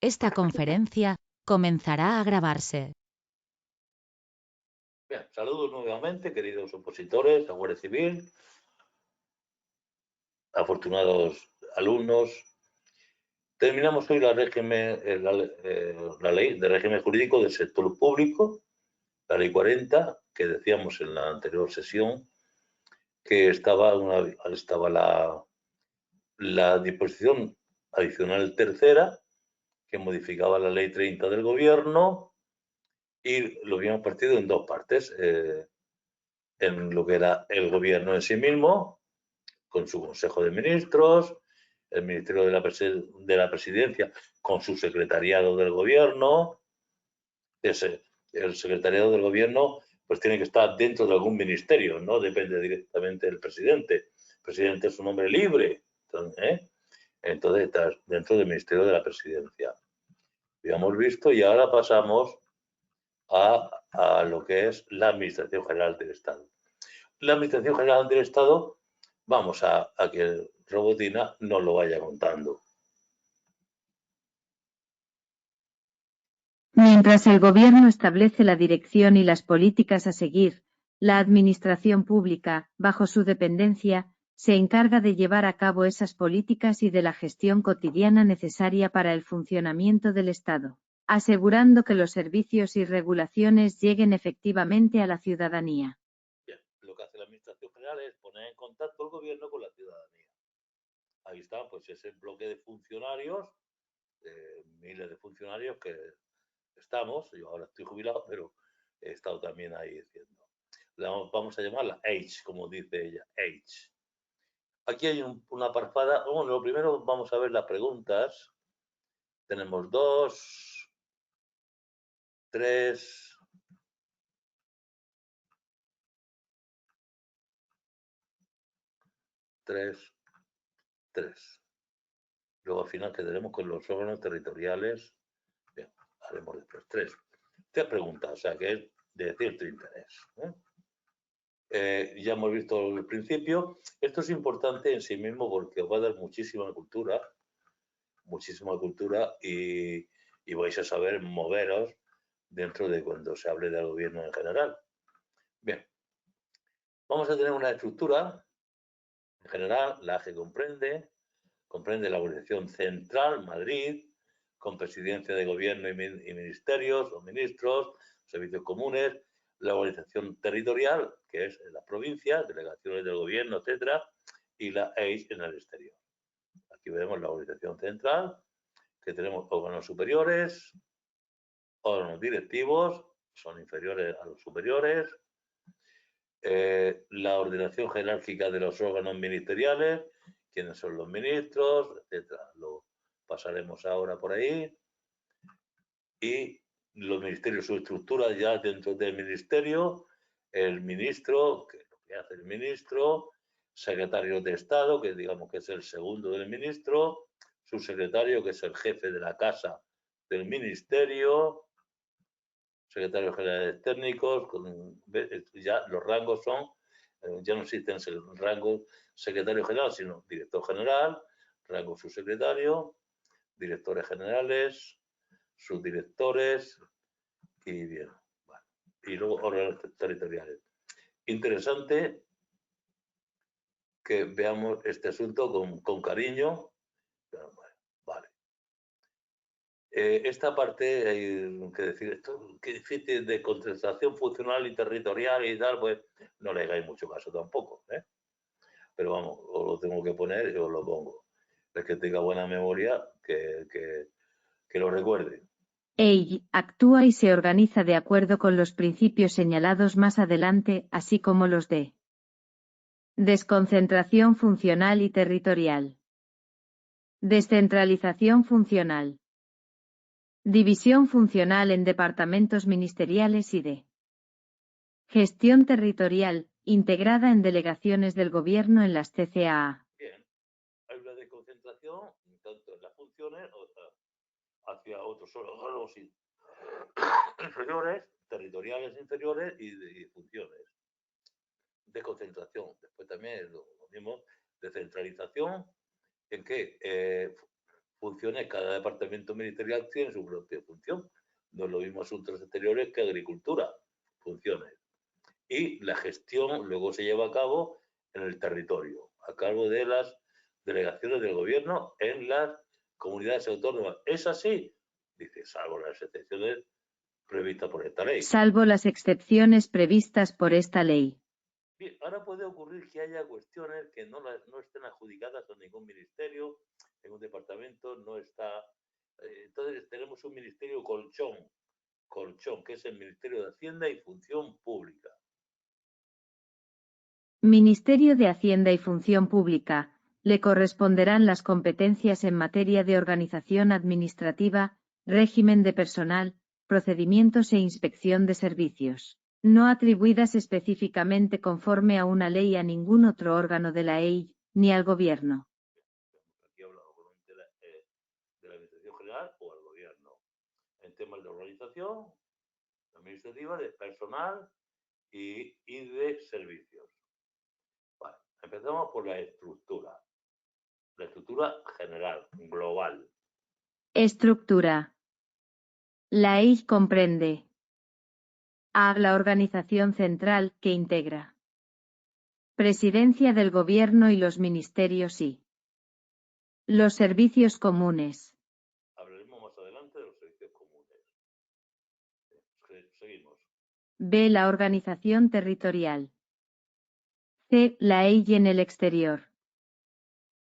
Esta conferencia comenzará a grabarse. Bien, saludos nuevamente, queridos opositores, la Guardia Civil, afortunados alumnos. Terminamos hoy la ley de régimen jurídico del sector público, la ley 40, que decíamos en la anterior sesión, que estaba la disposición adicional tercera, que modificaba la ley 30 del gobierno, y lo habíamos partido en dos partes, en lo que era el gobierno en sí mismo, con su Consejo de Ministros, el Ministerio de la Presidencia con su secretariado del gobierno. El secretariado del gobierno pues tiene que estar dentro de algún ministerio, no depende directamente del presidente. El presidente es un hombre libre, entonces está dentro del Ministerio de la Presidencia. Lo hemos visto y ahora pasamos a lo que es la Administración General del Estado. La Administración General del Estado, vamos a que Robotina nos lo vaya contando. Mientras el Gobierno establece la dirección y las políticas a seguir, la Administración Pública, bajo su dependencia, se encarga de llevar a cabo esas políticas y de la gestión cotidiana necesaria para el funcionamiento del Estado, asegurando que los servicios y regulaciones lleguen efectivamente a la ciudadanía. Bien, lo que hace la Administración General es poner en contacto al Gobierno con la ciudadanía. Ahí está, pues ese bloque de funcionarios, miles de funcionarios que estamos, yo ahora estoy jubilado, pero he estado también ahí diciendo. Vamos a llamarla H, como dice ella, H. Aquí hay una parfada. Bueno, lo primero vamos a ver las preguntas. Tenemos 2, 3, 3, 3. Luego al final quedaremos con los órganos territoriales. Bien, haremos después 3. 3 preguntas, o sea que es de cierto interés. Ya hemos visto el principio. Esto es importante en sí mismo porque os va a dar muchísima cultura y vais a saber moveros dentro de cuando se hable del gobierno en general. Bien, vamos a tener una estructura en general. La AGE comprende la organización central, Madrid, con presidencia de gobierno y ministerios o ministros, servicios comunes, la organización territorial, que es en las provincias, delegaciones del gobierno, etcétera, y la EIS en el exterior. Aquí vemos la organización central, que tenemos órganos superiores, órganos directivos, son inferiores a los superiores, la ordenación jerárquica de los órganos ministeriales, quiénes son los ministros, etcétera. Lo pasaremos ahora por ahí. Y los ministerios, su estructura ya dentro del ministerio, el ministro, que es lo que hace el ministro, secretario de Estado, que digamos que es el segundo del ministro, su secretario, que es el jefe de la casa del ministerio, secretarios generales técnicos, ya los rangos son, ya no existen rangos secretario general, sino director general, rango subsecretario, directores generales, subdirectores y bien. Bueno, y luego órganos territoriales. Interesante que veamos este asunto con cariño. Pero bueno, vale. Esta parte hay que decir esto, que difícil de concentración funcional y territorial y tal, pues no le hagáis mucho caso tampoco, ¿eh? Pero vamos, os lo tengo que poner y os lo pongo. El que tenga buena memoria, que lo recuerde. EI actúa y se organiza de acuerdo con los principios señalados más adelante, así como los de desconcentración funcional y territorial, descentralización funcional, división funcional en departamentos ministeriales y de gestión territorial, integrada en delegaciones del Gobierno en las CCAA. Bien, hay una desconcentración tanto en las funciones hacia otros órganos inferiores, territoriales inferiores y funciones. Desconcentración. Después también lo mismo, descentralización, en que funciones, cada departamento ministerial tiene su propia función. No es lo mismo asuntos exteriores que agricultura, funciones. Y la gestión luego se lleva a cabo en el territorio, a cargo de las delegaciones del gobierno en las comunidades autónomas. ¿Es así? Dice, salvo las excepciones previstas por esta ley. Salvo las excepciones previstas por esta ley. Bien, ahora puede ocurrir que haya cuestiones que no estén adjudicadas a ningún ministerio, en un departamento no está. Entonces tenemos un ministerio colchón, que es el Ministerio de Hacienda y Función Pública. Ministerio de Hacienda y Función Pública. Le corresponderán las competencias en materia de organización administrativa, régimen de personal, procedimientos e inspección de servicios, no atribuidas específicamente conforme a una ley a ningún otro órgano de la EI, ni al Gobierno. Aquí hablamos de la Administración General o al Gobierno. En temas de organización administrativa, de personal y de servicios. Vale, empezamos por la estructura. La estructura general, global. Estructura. La EI comprende a. La organización central, que integra Presidencia del Gobierno y los ministerios y los servicios comunes. Hablaremos más adelante de los servicios comunes. Seguimos. B. La organización territorial. C. La EI en el exterior.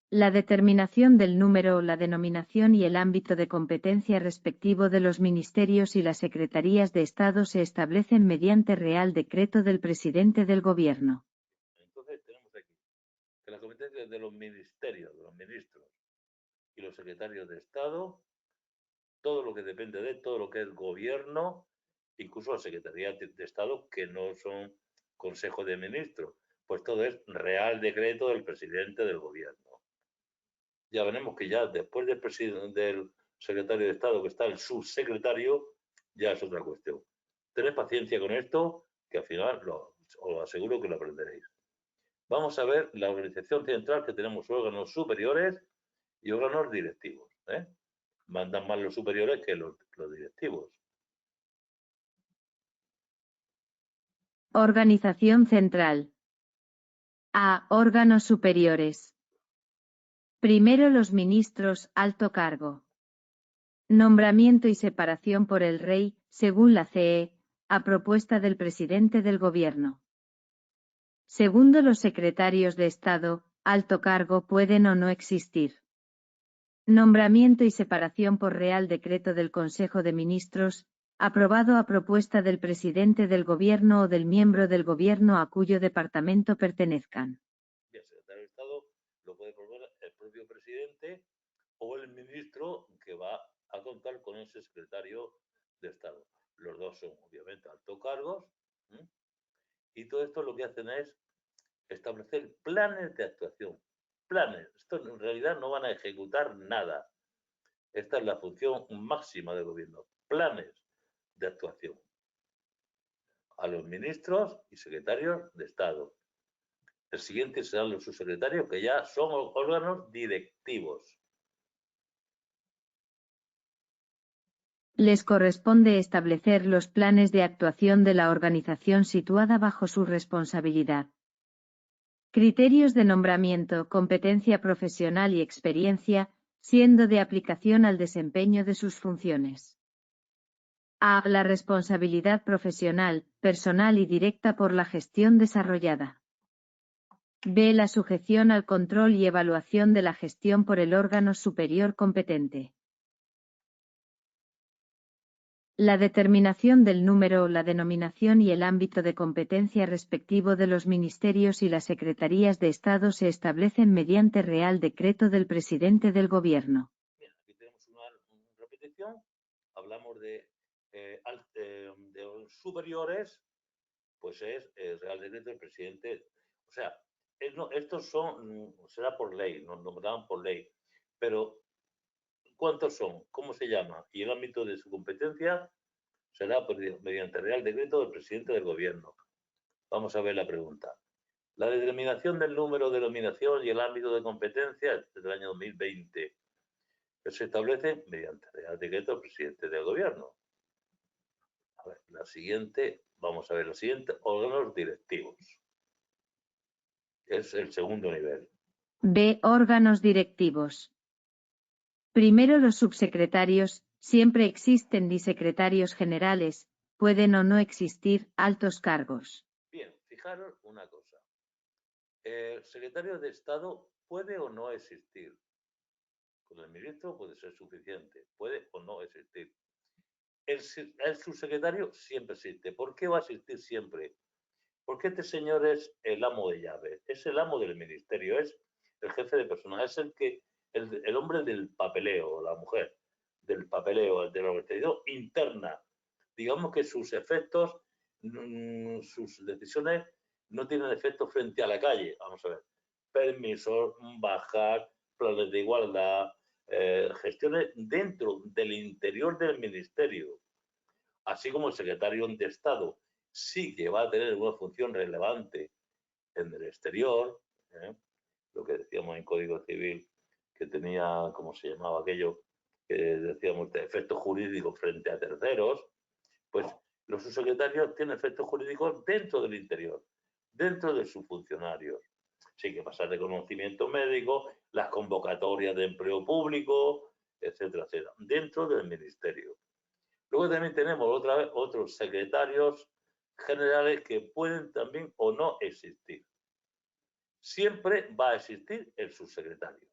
La determinación del número, la denominación y el ámbito de competencia respectivo de los ministerios y las secretarías de Estado se establecen mediante Real Decreto del Presidente del Gobierno. Entonces tenemos aquí que las competencias de los ministerios, de los ministros y los secretarios de Estado, todo lo que depende de todo lo que es gobierno, incluso las secretarías de Estado que no son Consejo de Ministros, pues todo es Real Decreto del Presidente del Gobierno. Ya veremos que ya después del secretario de Estado, que está el subsecretario, ya es otra cuestión. Tened paciencia con esto, que al final os aseguro que lo aprenderéis. Vamos a ver la organización central, que tenemos órganos superiores y órganos directivos. Mandan más los superiores que los directivos. Organización central. A. Órganos superiores. Primero los ministros, alto cargo. Nombramiento y separación por el Rey, según la CE, a propuesta del presidente del Gobierno. Segundo los secretarios de Estado, alto cargo, pueden o no existir. Nombramiento y separación por Real Decreto del Consejo de Ministros, aprobado a propuesta del presidente del Gobierno o del miembro del Gobierno a cuyo departamento pertenezcan. El secretario de Estado lo puede proponer el propio presidente o el ministro que va a contar con ese secretario de Estado. Los dos son obviamente altos cargos, y todo esto lo que hacen es establecer planes de actuación. Planes. Esto en realidad no van a ejecutar nada. Esta es la función máxima del gobierno. Planes de actuación. A los ministros y secretarios de Estado. El siguiente serán los subsecretarios, que ya son órganos directivos. Les corresponde establecer los planes de actuación de la organización situada bajo su responsabilidad. Criterios de nombramiento, competencia profesional y experiencia, siendo de aplicación al desempeño de sus funciones. A. La responsabilidad profesional, personal y directa por la gestión desarrollada. B. La sujeción al control y evaluación de la gestión por el órgano superior competente. La determinación del número, la denominación y el ámbito de competencia respectivo de los ministerios y las secretarías de Estado se establecen mediante Real Decreto del Presidente del Gobierno. Bien, aquí tenemos una repetición. Hablamos de superiores, pues es el Real Decreto del Presidente. O sea, estos será por ley, nos nombrarán por ley. Pero, ¿cuántos son? ¿Cómo se llama? Y el ámbito de su competencia será mediante Real Decreto del Presidente del Gobierno. Vamos a ver la pregunta. La determinación del número de nominación y el ámbito de competencia es del año 2020. que se establecen mediante Real Decreto del presidente del gobierno. A ver, la siguiente, vamos a ver la siguiente, órganos directivos. Es el segundo nivel. B. Órganos directivos. Primero, los subsecretarios. Siempre existen disecretarios generales. Pueden o no existir altos cargos. Bien, fijaros una cosa. El secretario de Estado puede o no existir. Con el ministro puede ser suficiente. Puede o no existir. El subsecretario siempre existe. ¿Por qué va a existir siempre? Porque este señor es el amo de llaves, es el amo del ministerio, es el jefe de personal, es el hombre del papeleo, la mujer del papeleo, de la organización interna. Digamos que sus efectos, sus decisiones no tienen efecto frente a la calle. Vamos a ver, permisos, bajar, planes de igualdad, gestiones dentro del interior del ministerio, así como el secretario de Estado sí que va a tener una función relevante en el exterior, lo que decíamos en Código Civil, que tenía, ¿cómo se llamaba aquello? Que decíamos de efectos jurídicos frente a terceros, pues los subsecretarios tienen efectos jurídicos dentro del interior, dentro de sus funcionarios. Sí que pasar de conocimiento médico, las convocatorias de empleo público, etcétera, etcétera, dentro del ministerio. Luego también tenemos otros secretarios generales que pueden también o no existir. Siempre va a existir el subsecretario.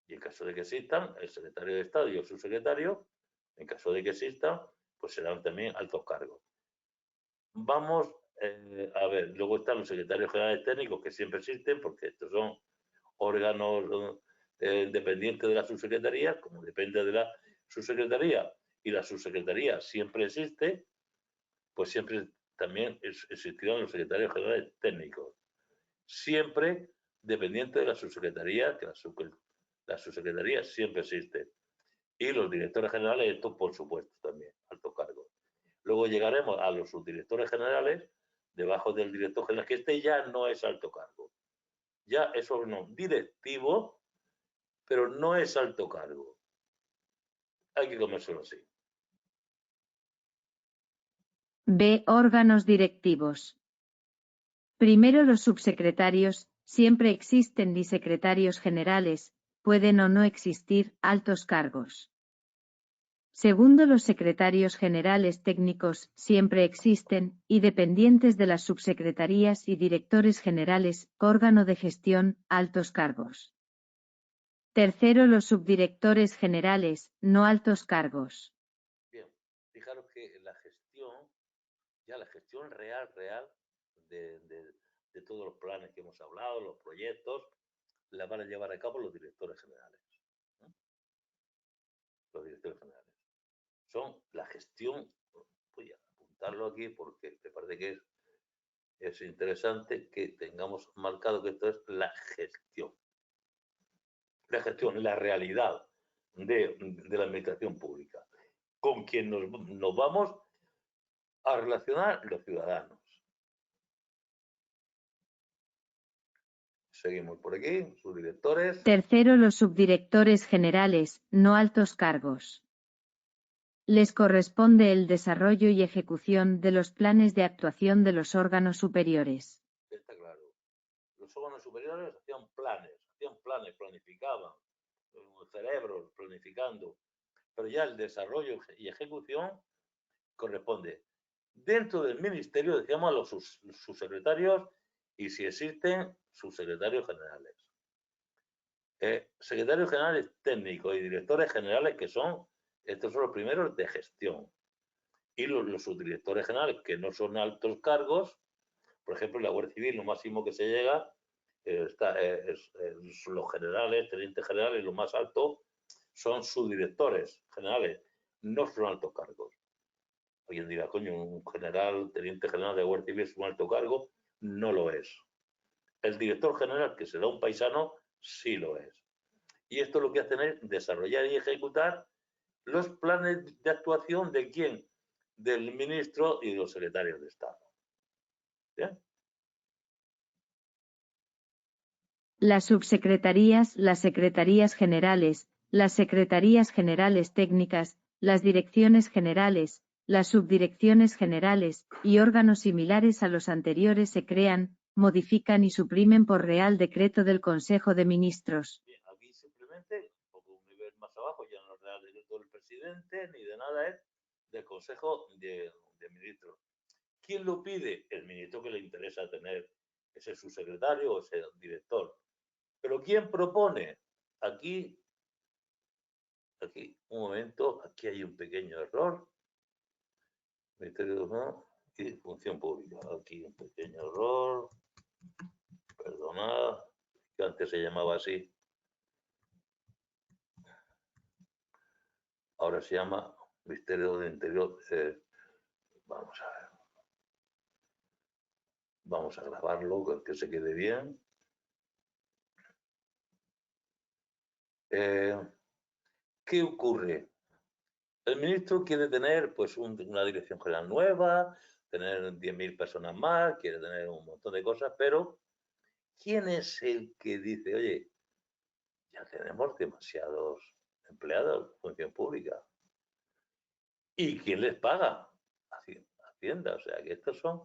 Y en caso de que existan, el secretario de Estado y el subsecretario, en caso de que existan, pues serán también altos cargos. Vamos a ver, luego están los secretarios generales técnicos que siempre existen, porque estos son órganos dependientes de la subsecretaría, como depende de la subsecretaría y la subsecretaría siempre existe, pues siempre también existirán los secretarios generales técnicos, siempre dependiente de la subsecretaría, que la subsecretaría siempre existe. Y los directores generales, esto por supuesto también, altos cargos. Luego llegaremos a los subdirectores generales, debajo del director general, que este ya no es alto cargo. Ya es órgano directivo, pero no es alto cargo. Hay que comérselo así. B. Órganos directivos. Primero, los subsecretarios. Siempre existen disecretarios generales. Pueden o no existir altos cargos. Segundo, los secretarios generales técnicos siempre existen y dependientes de las subsecretarías y directores generales, órgano de gestión, altos cargos. Tercero, los subdirectores generales, no altos cargos. Bien, fijaros que la gestión real de todos los planes que hemos hablado, los proyectos, la van a llevar a cabo los directores generales. Los directores generales. Son la gestión, voy a apuntarlo aquí porque me parece que es interesante que tengamos marcado que esto es la gestión. La gestión, la realidad de la administración pública, con quien nos vamos a relacionar los ciudadanos. Seguimos por aquí, subdirectores. Tercero, los subdirectores generales, no altos cargos. Les corresponde el desarrollo y ejecución de los planes de actuación de los órganos superiores. Está claro. Los órganos superiores hacían planes, planificaban, cerebros planificando, pero ya el desarrollo y ejecución corresponde dentro del ministerio, decíamos, a los subsecretarios y, si existen, subsecretarios generales. Secretarios generales técnicos y directores generales, que estos son los primeros de gestión. Y los subdirectores generales, que no son altos cargos, por ejemplo, en la Guardia Civil, lo máximo que se llega los generales, tenientes generales, lo más alto son subdirectores generales, no son altos cargos. Alguien dirá, coño, un general, teniente general de Guardia Civil es un alto cargo. No lo es. El director general, que será un paisano, sí lo es. Y esto lo que hacen es desarrollar y ejecutar los planes de actuación de quién, del ministro y de los secretarios de Estado. ¿Bien? Las subsecretarías, las secretarías generales, las secretarías generales técnicas, las direcciones generales, las subdirecciones generales, y órganos similares a los anteriores se crean, modifican y suprimen por Real Decreto del Consejo de Ministros. Bien, aquí simplemente, un poco un nivel más abajo, ya no es Real Decreto del presidente ni de nada, es del Consejo de Ministros. ¿Quién lo pide? El ministro que le interesa tener ese subsecretario o ese director. Pero ¿quién propone? Aquí, un momento, aquí hay un pequeño error. Ministerio y Función Pública. Aquí un pequeño error. Perdonad, que antes se llamaba así. Ahora se llama Ministerio del Interior. Vamos a ver. Vamos a grabarlo, que se quede bien. ¿Qué ocurre? El ministro quiere tener pues una dirección general nueva, tener 10.000 personas más, quiere tener un montón de cosas, pero ¿quién es el que dice, oye, ya tenemos demasiados empleados, función pública? ¿Y quién les paga? Hacienda. O sea, que estos son,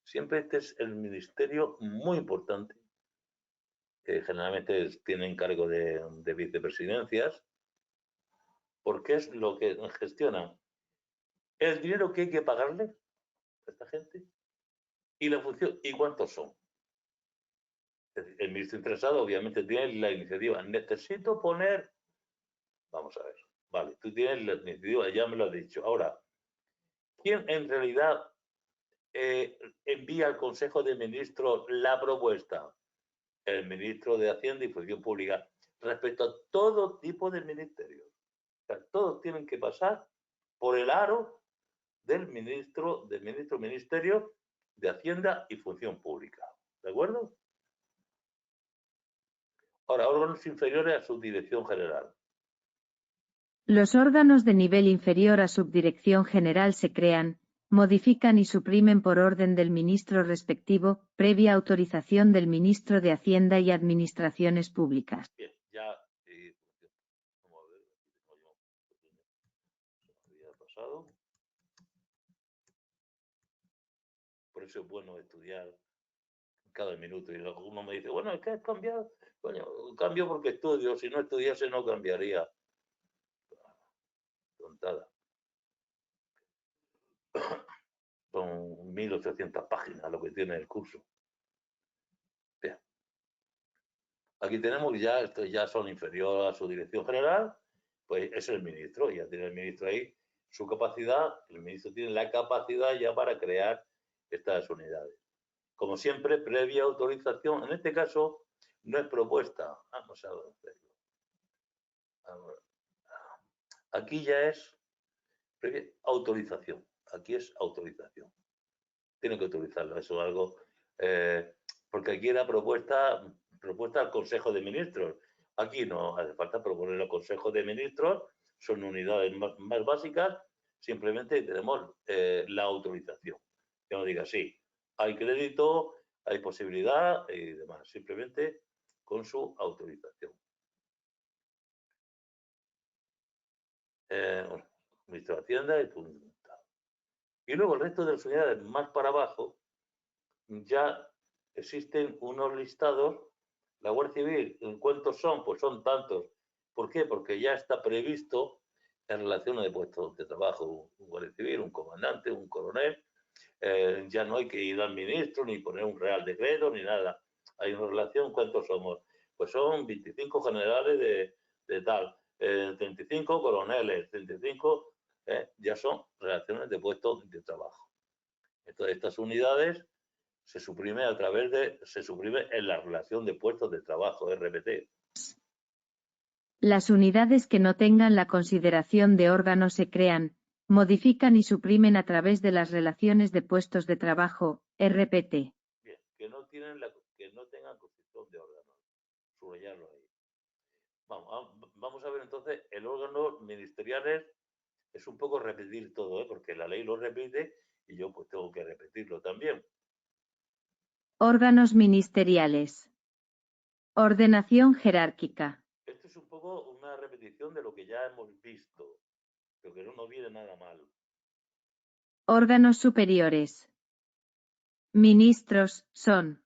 siempre este es el ministerio muy importante, que generalmente tienen cargo de vicepresidencias, porque es lo que gestionan el dinero que hay que pagarle a esta gente y la función y cuántos son. El ministro interesado obviamente tiene la iniciativa. Necesito poner, vamos a ver, vale, tú tienes la iniciativa, ya me lo has dicho. Ahora, ¿quién en realidad envía al Consejo de Ministros la propuesta? El ministro de Hacienda y Función Pública, respecto a todo tipo de ministerios. O sea, todos tienen que pasar por el aro del Ministerio de Hacienda y Función Pública. ¿De acuerdo? Ahora, órganos inferiores a subdirección general. Los órganos de nivel inferior a subdirección general se crean, modifican y suprimen por orden del ministro respectivo, previa autorización del ministro de Hacienda y Administraciones Públicas. Bien, ya, vamos a ver, se me había pasado. Por eso es bueno estudiar cada minuto. Y luego uno me dice, bueno, es que has cambiado. Coño, cambio porque estudio. Si no estudiase, no cambiaría. Tontada. Son 1.800 páginas lo que tiene el curso. Bien. Aquí tenemos ya, estos ya son inferiores a su dirección general, pues es el ministro, ya tiene el ministro ahí su capacidad, el ministro tiene la capacidad ya para crear estas unidades. Como siempre, previa autorización, en este caso no es propuesta. Vamos a verlo. Aquí ya es previa autorización. Aquí es autorización. Tiene que autorizarlo. Eso es algo, porque aquí era propuesta al Consejo de Ministros. Aquí no hace falta proponer al Consejo de Ministros. Son unidades más básicas. Simplemente tenemos la autorización. Que nos diga, sí, hay crédito, hay posibilidad y demás. Simplemente con su autorización. Ministro de Hacienda y luego el resto de las unidades más para abajo ya existen unos listados. La Guardia Civil, ¿cuántos son? Pues son tantos. ¿Por qué? Porque ya está previsto en relación de puestos de trabajo un Guardia Civil, un comandante, un coronel. Ya no hay que ir al ministro ni poner un real decreto ni nada. Hay una relación, ¿cuántos somos? Pues son 25 generales de tal, 35 coroneles, 35, ya son relaciones de puestos de trabajo. Entonces, estas unidades se suprime en la relación de puestos de trabajo, RPT. Las unidades que no tengan la consideración de órganos se crean, modifican y suprimen a través de las relaciones de puestos de trabajo, RPT. Bien, que no tengan constitución de órganos. Subrayarlo ahí. Vamos a ver entonces, el órgano ministeriales es un poco repetir todo, porque la ley lo repite y yo pues tengo que repetirlo también. Órganos ministeriales. Ordenación jerárquica. Esto es un poco una repetición repetición de lo que ya hemos visto, pero que no nos viene nada mal. Órganos superiores. Ministros son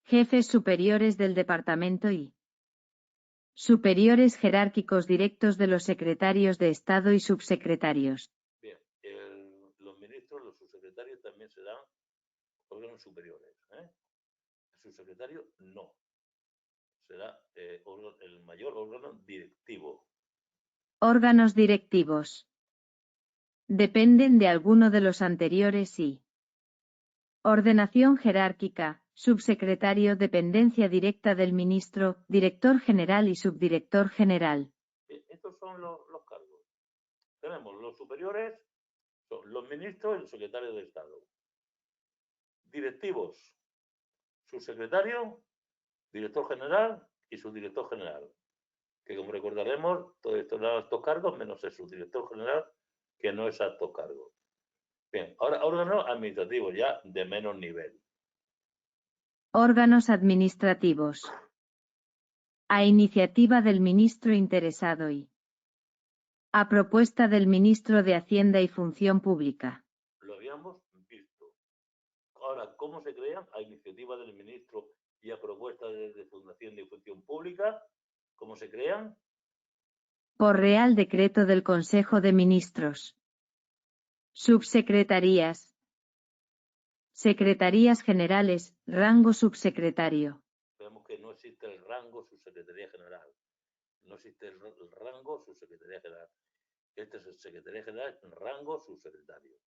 jefes superiores del departamento y superiores jerárquicos directos de los secretarios de Estado y subsecretarios. Bien, los ministros, los subsecretarios también serán órganos superiores. El subsecretario no. Será el mayor órgano directivo. Órganos directivos. Dependen de alguno de los anteriores y ordenación jerárquica, subsecretario, dependencia directa del ministro, director general y subdirector general. Estos son los cargos. Tenemos los superiores, son los ministros y el secretario de Estado. Directivos, subsecretario, director general y subdirector general. Que como recordaremos, todos estos eran altos cargos, menos el subdirector general, que no es alto cargo. Bien, ahora órganos administrativos ya de menos nivel. Órganos administrativos. A iniciativa del ministro interesado y a propuesta del ministro de Hacienda y Función Pública. Lo habíamos visto. Ahora, ¿cómo se crean? A iniciativa del ministro y a propuesta de Fundación de Función Pública. ¿Cómo se crean? Por Real Decreto del Consejo de Ministros. Subsecretarías. Secretarías Generales, rango subsecretario. Vemos que no existe el rango subsecretaría general. No existe el rango subsecretaría general. Este es el secretaría general, rango subsecretario.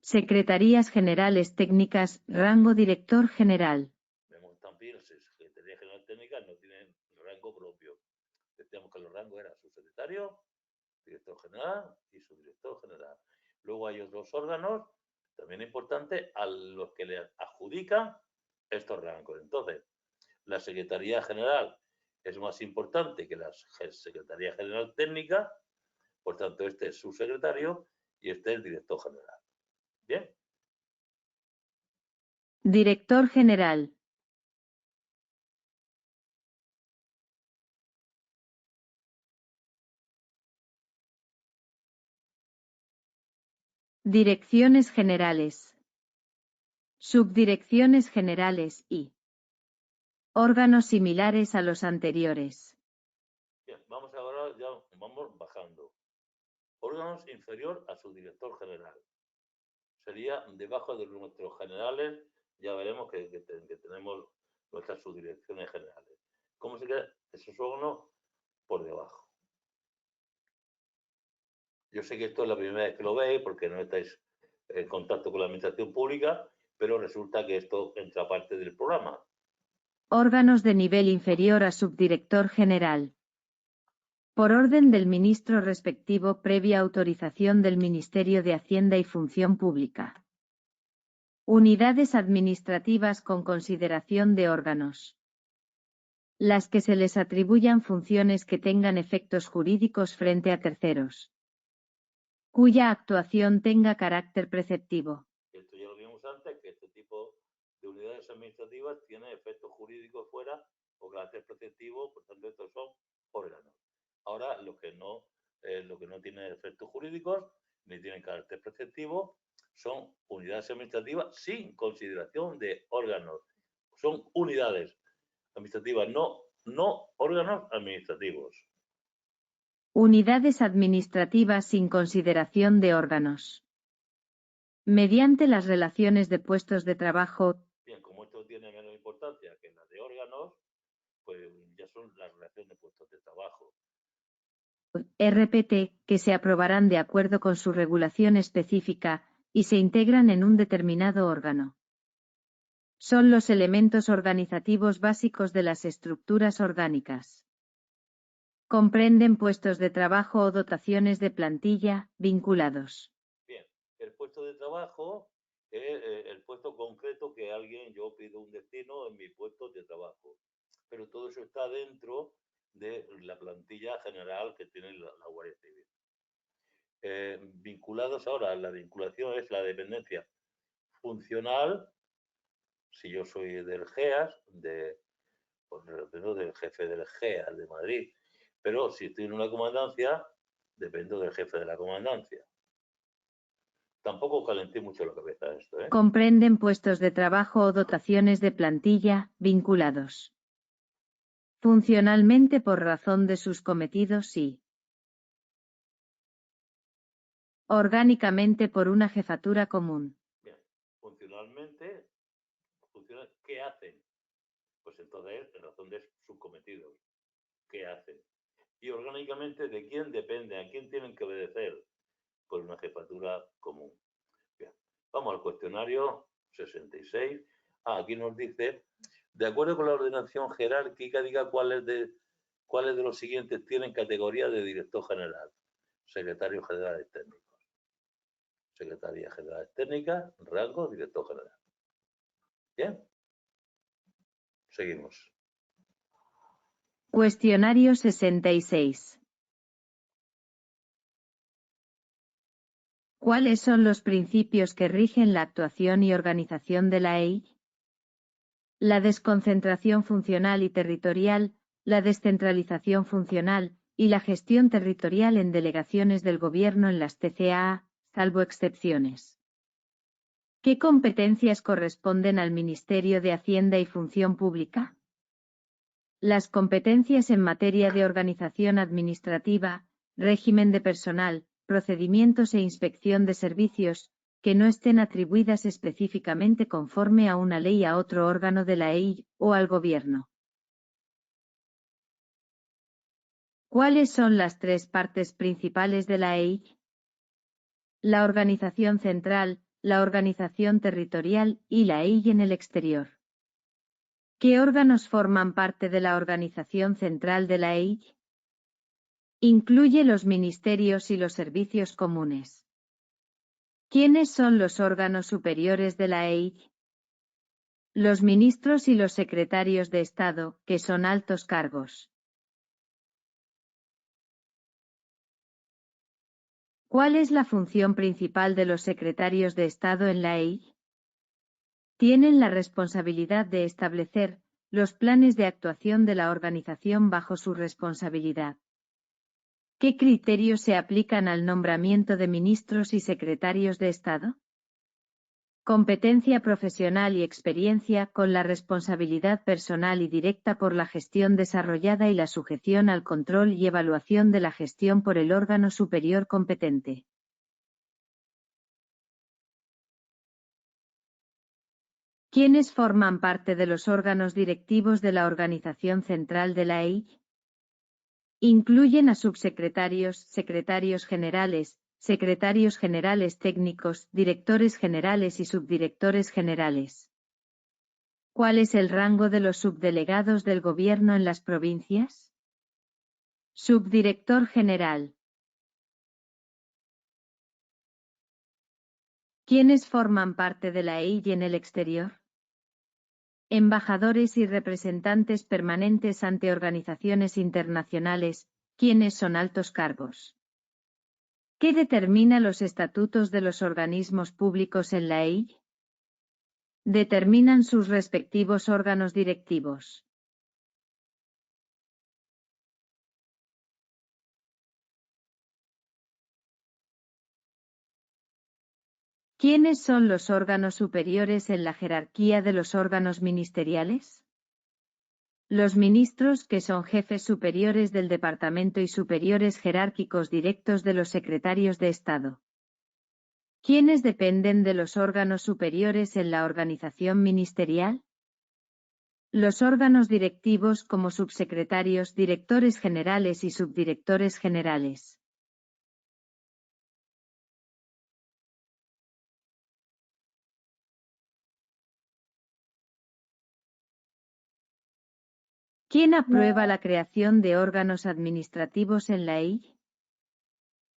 Secretarías Generales Técnicas, rango director general. Vemos también que la Secretaría General Técnica no tiene rango propio. Decíamos que los rangos eran subsecretario, director general y subdirector general. Luego hay otros órganos, también importantes, a los que le adjudican estos rangos. Entonces, la Secretaría General es más importante que la Secretaría General Técnica, por tanto, este es subsecretario y este es el director general. Bien. Director general. Direcciones generales. Subdirecciones generales y órganos similares a los anteriores. Bien, vamos ahora, ya vamos bajando. Órganos inferior a su director general. Sería debajo de nuestros generales, ya veremos que tenemos nuestras subdirecciones generales. ¿Cómo se queda esos órganos? Por debajo. Yo sé que esto es la primera vez que lo veis porque no estáis en contacto con la administración pública, pero resulta que esto entra parte del programa. Órganos de nivel inferior a subdirector general. Por orden del ministro respectivo previa autorización del Ministerio de Hacienda y Función Pública. Unidades administrativas con consideración de órganos. Las que se les atribuyan funciones que tengan efectos jurídicos frente a terceros. Cuya actuación tenga carácter preceptivo. Esto ya lo vimos antes, que este tipo de unidades administrativas tienen efectos jurídicos fuera o carácter preceptivo, por tanto estos son órganos. Ahora, lo que no tienen efectos jurídicos ni tienen carácter preceptivo son unidades administrativas sin consideración de órganos. Son unidades administrativas, no órganos administrativos. Unidades administrativas sin consideración de órganos. Mediante las relaciones de puestos de trabajo. Bien, como esto tiene menos importancia que las de órganos, pues ya son las relaciones de puestos de trabajo. RPT, que se aprobarán de acuerdo con su regulación específica, y se integran en un determinado órgano. Son los elementos organizativos básicos de las estructuras orgánicas. Comprenden puestos de trabajo o dotaciones de plantilla, vinculados. Bien, el puesto de trabajo es el puesto concreto que yo pido un destino en mi puesto de trabajo. Pero todo eso está dentro de la plantilla general que tiene la Guardia Civil. Vinculados ahora, la vinculación es la dependencia funcional, si yo soy del GEAS, Pues dependo del jefe del GEA, el de Madrid. Pero si estoy en una comandancia, dependo del jefe de la comandancia. Tampoco calenté mucho la cabeza a esto, ¿eh? Comprenden puestos de trabajo o dotaciones de plantilla, vinculados funcionalmente por razón de sus cometidos y orgánicamente por una jefatura común. Bien, funcionalmente, ¿qué hacen? Pues entonces, en razón de sus cometidos, ¿qué hacen? Y orgánicamente, ¿de quién depende? ¿A quién tienen que obedecer? Por una jefatura común. Bien, vamos al cuestionario 66. Aquí nos dice, de acuerdo con la ordenación jerárquica, diga cuáles de los siguientes tienen categoría de director general. Secretario general técnicos. Secretaría general técnica, rango, director general. Bien. Seguimos. Cuestionario 66. ¿Cuáles son los principios que rigen la actuación y organización de la EI? La desconcentración funcional y territorial, la descentralización funcional, y la gestión territorial en delegaciones del Gobierno en las TCAA, salvo excepciones. ¿Qué competencias corresponden al Ministerio de Hacienda y Función Pública? Las competencias en materia de organización administrativa, régimen de personal, procedimientos e inspección de servicios, que no estén atribuidas específicamente conforme a una ley a otro órgano de la EI o al Gobierno. ¿Cuáles son las tres partes principales de la EI? La organización central, la organización territorial y la EI en el exterior. ¿Qué órganos forman parte de la organización central de la EI? Incluye los ministerios y los servicios comunes. ¿Quiénes son los órganos superiores de la EI? Los ministros y los secretarios de Estado, que son altos cargos. ¿Cuál es la función principal de los secretarios de Estado en la EI? Tienen la responsabilidad de establecer los planes de actuación de la organización bajo su responsabilidad. ¿Qué criterios se aplican al nombramiento de ministros y secretarios de Estado? Competencia profesional y experiencia con la responsabilidad personal y directa por la gestión desarrollada y la sujeción al control y evaluación de la gestión por el órgano superior competente. ¿Quiénes forman parte de los órganos directivos de la organización central de la EI? Incluyen a subsecretarios, secretarios generales, secretarios generales técnicos, directores generales y subdirectores generales. ¿Cuál es el rango de los subdelegados del Gobierno en las provincias? Subdirector general. ¿Quiénes forman parte de la EI en el exterior? Embajadores y representantes permanentes ante organizaciones internacionales, quienes son altos cargos. ¿Qué determina los estatutos de los organismos públicos en la EI? Determinan sus respectivos órganos directivos. ¿Quiénes son los órganos superiores en la jerarquía de los órganos ministeriales? Los ministros, que son jefes superiores del departamento y superiores jerárquicos directos de los secretarios de Estado. ¿Quiénes dependen de los órganos superiores en la organización ministerial? Los órganos directivos como subsecretarios, directores generales y subdirectores generales. ¿Quién aprueba la creación de órganos administrativos en la EI?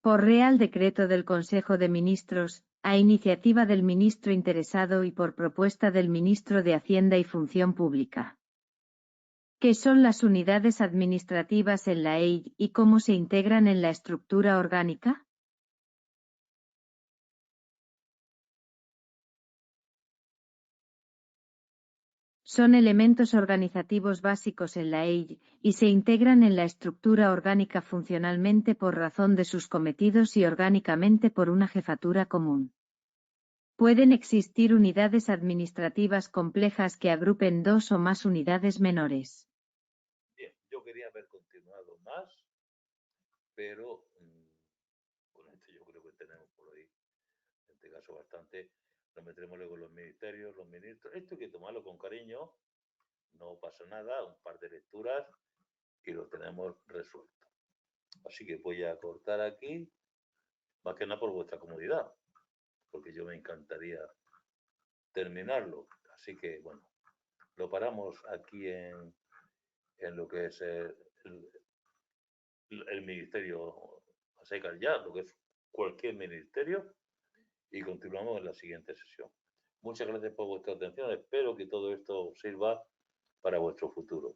Por Real Decreto del Consejo de Ministros, a iniciativa del ministro interesado y por propuesta del ministro de Hacienda y Función Pública. ¿Qué son las unidades administrativas en la EI y cómo se integran en la estructura orgánica? Son elementos organizativos básicos en la EIL y se integran en la estructura orgánica funcionalmente por razón de sus cometidos y orgánicamente por una jefatura común. Pueden existir unidades administrativas complejas que agrupen dos o más unidades menores. Bien, yo quería haber continuado más, pero con esto yo creo que tenemos por ahí, en este caso bastante. Nos meteremos luego en los ministerios, los ministros. Esto hay que tomarlo con cariño, no pasa nada, un par de lecturas y lo tenemos resuelto. Así que voy a cortar aquí, más que nada por vuestra comodidad, porque yo me encantaría terminarlo. Así que, bueno, lo paramos aquí en lo que es el ministerio a secas ya, lo que es cualquier ministerio, y continuamos en la siguiente sesión. Muchas gracias por vuestra atención. Espero que todo esto sirva para vuestro futuro.